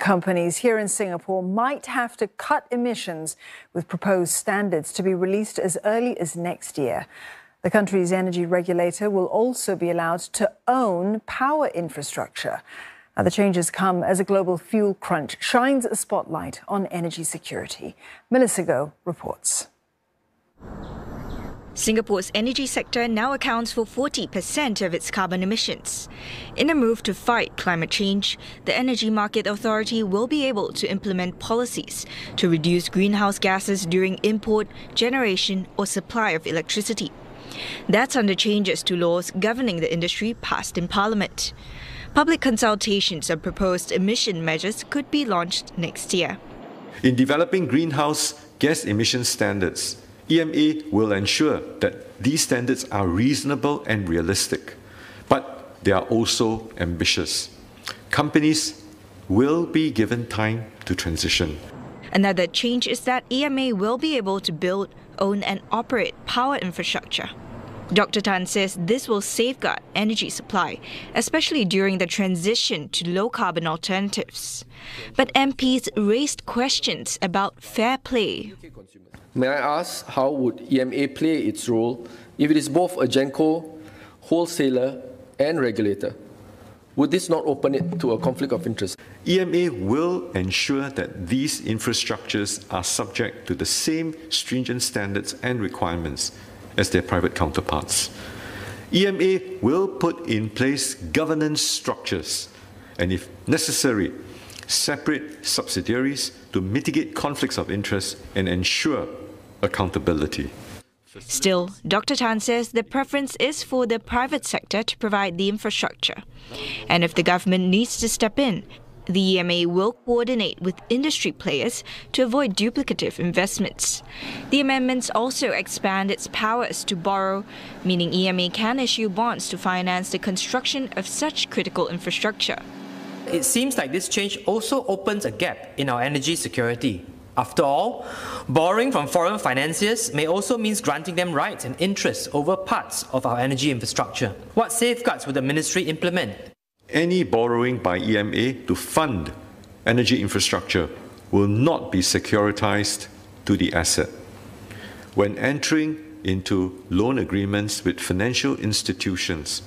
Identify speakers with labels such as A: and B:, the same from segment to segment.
A: Companies here in Singapore might have to cut emissions, with proposed standards to be released as early as next year. The country's energy regulator will also be allowed to own power infrastructure. Now, the changes come as a global fuel crunch shines a spotlight on energy security. Melissa Goh reports.
B: Singapore's energy sector now accounts for 40% of its carbon emissions. In a move to fight climate change, the Energy Market Authority will be able to implement policies to reduce greenhouse gases during import, generation or supply of electricity. That's under changes to laws governing the industry passed in Parliament. Public consultations on proposed emission measures could be launched next year.
C: In developing greenhouse gas emission standards, EMA will ensure that these standards are reasonable and realistic, but they are also ambitious. Companies will be given time to transition.
B: Another change is that EMA will be able to build, own and operate power infrastructure. Dr. Tan says this will safeguard energy supply, especially during the transition to low-carbon alternatives. But MPs raised questions about fair play.
D: May I ask, how would EMA play its role if it is both a Genco, wholesaler and regulator? Would this not open it to a conflict of interest?
C: EMA will ensure that these infrastructures are subject to the same stringent standards and requirements as their private counterparts. EMA will put in place governance structures and, if necessary, separate subsidiaries to mitigate conflicts of interest and ensure accountability.
B: Still, Dr. Tan says the preference is for the private sector to provide the infrastructure. And if the government needs to step in, the EMA will coordinate with industry players to avoid duplicative investments. The amendments also expand its powers to borrow, meaning EMA can issue bonds to finance the construction of such critical infrastructure.
E: It seems like this change also opens a gap in our energy security. After all, borrowing from foreign financiers may also mean granting them rights and interests over parts of our energy infrastructure. What safeguards will the ministry implement?
C: Any borrowing by EMA to fund energy infrastructure will not be securitized to the asset. When entering into loan agreements with financial institutions,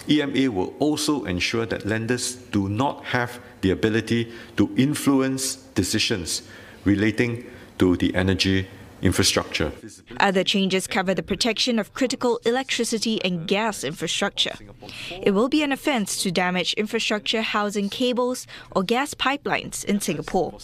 C: EMA will also ensure that lenders do not have the ability to influence decisions relating to the energy infrastructure.
B: Other changes cover the protection of critical electricity and gas infrastructure. It will be an offence to damage infrastructure housing cables or gas pipelines in Singapore.